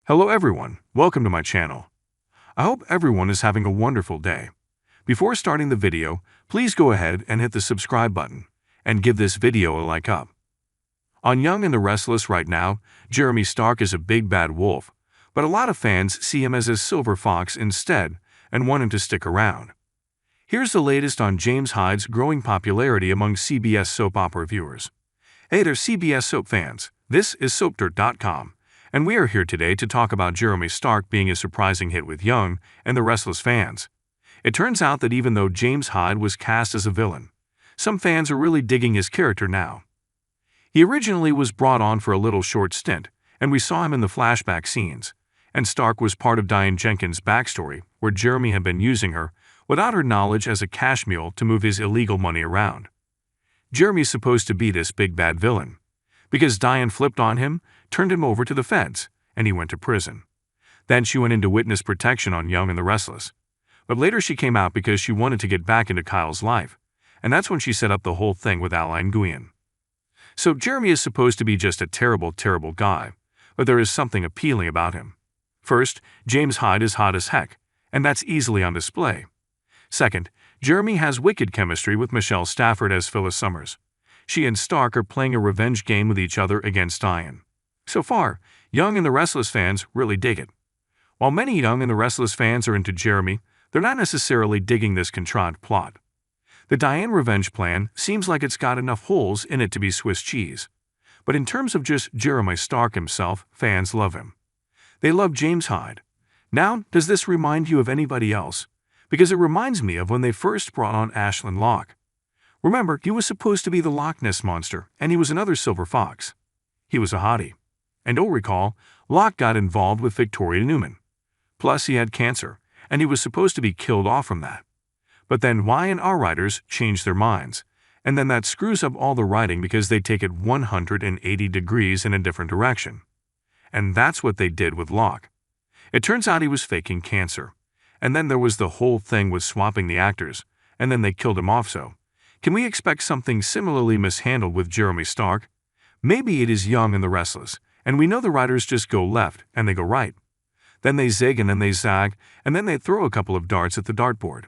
Hello everyone, welcome to my channel. I hope everyone is having a wonderful day. Before starting the video, please go ahead and hit the subscribe button and give this video a like up. On Young and the Restless right now, Jeremy Stark is a big bad wolf, but a lot of fans see him as a silver fox instead and want him to stick around. Here's the latest on James Hyde's growing popularity among CBS soap opera viewers. Hey there CBS soap fans, this is SoapDirt.com. And we are here today to talk about Jeremy Stark being a surprising hit with Young and the Restless fans. It turns out that even though James Hyde was cast as a villain, some fans are really digging his character now. He originally was brought on for a little short stint, and we saw him in the flashback scenes, and Stark was part of Diane Jenkins' backstory, where Jeremy had been using her, without her knowledge, as a cash mule to move his illegal money around. Jeremy's supposed to be this big bad villain, because Diane flipped on him, turned him over to the feds, and he went to prison. Then she went into witness protection on Young and the Restless. But later she came out because she wanted to get back into Kyle's life, and that's when she set up the whole thing with Aline Nguyen. So Jeremy is supposed to be just a terrible, terrible guy, but there is something appealing about him. First, James Hyde is hot as heck, and that's easily on display. Second, Jeremy has wicked chemistry with Michelle Stafford as Phyllis Summers. She and Stark are playing a revenge game with each other against Diane. So far, Young and the Restless fans really dig it. While many Young and the Restless fans are into Jeremy, they're not necessarily digging this contrived plot. The Diane revenge plan seems like it's got enough holes in it to be Swiss cheese. But in terms of just Jeremy Stark himself, fans love him. They love James Hyde. Now, does this remind you of anybody else? Because it reminds me of when they first brought on Ashlyn Locke. Remember, he was supposed to be the Loch Ness Monster, and he was another silver fox. He was a hottie. And oh, recall, Locke got involved with Victoria Newman. Plus, he had cancer, and he was supposed to be killed off from that. But then Y&R writers changed their minds, and then that screws up all the writing because they take it 180 degrees in a different direction. And that's what they did with Locke. It turns out he was faking cancer. And then there was the whole thing with swapping the actors, and then they killed him off. So can we expect something similarly mishandled with Jeremy Stark? Maybe it is Young and the Restless, and we know the writers just go left and they go right. Then they zig and then they zag, and then they throw a couple of darts at the dartboard.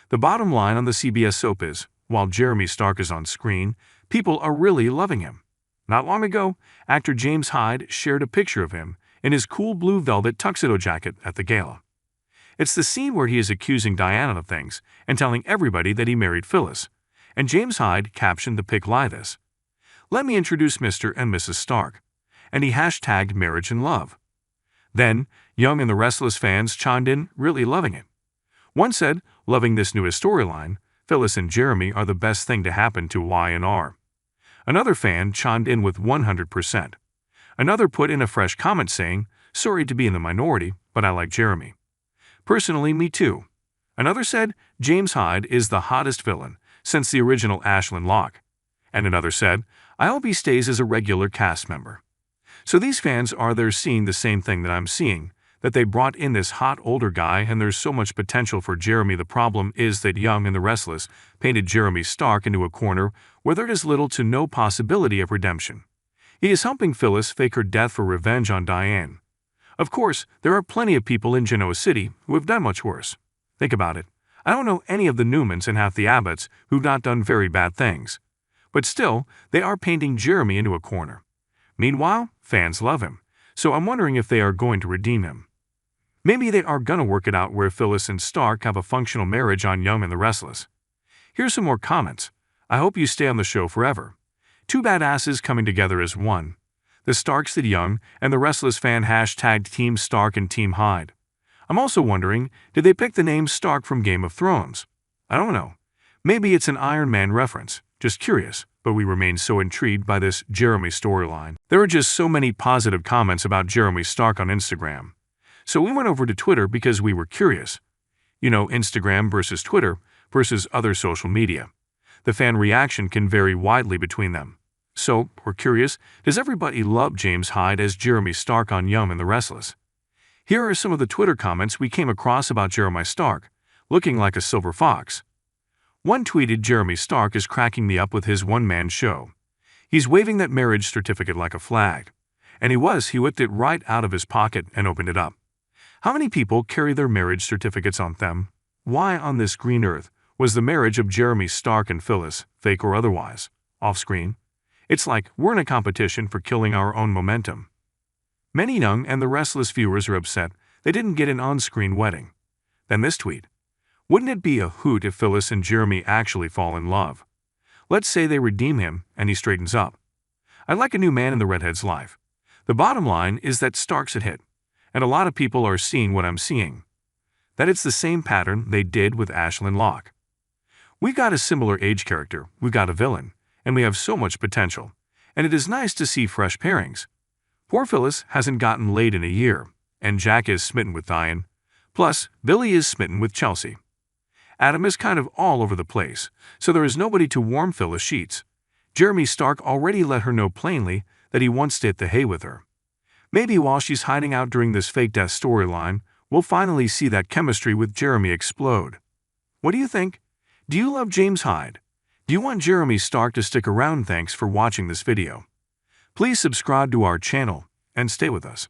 The bottom line on the CBS soap is, while Jeremy Stark is on screen, people are really loving him. Not long ago, actor James Hyde shared a picture of him in his cool blue velvet tuxedo jacket at the gala. It's the scene where he is accusing Diana of things and telling everybody that he married Phyllis, and James Hyde captioned the pic like this: "Let me introduce Mr. and Mrs. Stark," and he hashtagged marriage and love. Then, Young and the Restless fans chimed in, really loving it. One said, loving this newest storyline, Phyllis and Jeremy are the best thing to happen to Y&R. Another fan chimed in with 100%. Another put in a fresh comment saying, sorry to be in the minority, but I like Jeremy. Personally, me too. Another said, James Hyde is the hottest villain since the original Ashlyn Locke. And another said, I hope he stays as a regular cast member. So these fans are there seeing the same thing that I'm seeing, that they brought in this hot older guy and there's so much potential for Jeremy. The problem is that Young and the Restless painted Jeremy Stark into a corner where there is little to no possibility of redemption. He is helping Phyllis fake her death for revenge on Diane. Of course, there are plenty of people in Genoa City who have done much worse. Think about it. I don't know any of the Newmans and half the Abbotts who've not done very bad things. But still, they are painting Jeremy into a corner. Meanwhile, fans love him, so I'm wondering if they are going to redeem him. Maybe they are gonna work it out where Phyllis and Stark have a functional marriage on Young and the Restless. Here's some more comments. I hope you stay on the show forever. Two badasses coming together as one. The Starks did Young, and the Restless fan hashtagged Team Stark and Team Hyde. I'm also wondering, did they pick the name Stark from Game of Thrones? I don't know. Maybe it's an Iron Man reference. Just curious, but we remain so intrigued by this Jeremy storyline. There are just so many positive comments about Jeremy Stark on Instagram. So we went over to Twitter because we were curious. You know, Instagram versus Twitter versus other social media. The fan reaction can vary widely between them. So, we're curious, does everybody love James Hyde as Jeremy Stark on Young and the Restless? Here are some of the Twitter comments we came across about Jeremy Stark, looking like a silver fox. One tweeted Jeremy Stark is cracking me up with his one-man show. He's waving that marriage certificate like a flag. And he whipped it right out of his pocket and opened it up. How many people carry their marriage certificates on them? Why on this green earth was the marriage of Jeremy Stark and Phyllis, fake or otherwise, off-screen? It's like we're in a competition for killing our own momentum. Many young and the Restless viewers are upset they didn't get an on-screen wedding. Then this tweet. Wouldn't it be a hoot if Phyllis and Jeremy actually fall in love? Let's say they redeem him and he straightens up. I'd like a new man in the redhead's life. The bottom line is that Stark's a hit, and a lot of people are seeing what I'm seeing. That it's the same pattern they did with Ashlyn Locke. We got a similar age character, we got a villain, and we have so much potential, and it is nice to see fresh pairings. Poor Phyllis hasn't gotten laid in a year, and Jack is smitten with Diane. Plus, Billy is smitten with Chelsea. Adam is kind of all over the place, so there is nobody to warm Phyllis' sheets. Jeremy Stark already let her know plainly that he wants to hit the hay with her. Maybe while she's hiding out during this fake death storyline, we'll finally see that chemistry with Jeremy explode. What do you think? Do you love James Hyde? Do you want Jeremy Stark to stick around? Thanks for watching this video. Please subscribe to our channel and stay with us.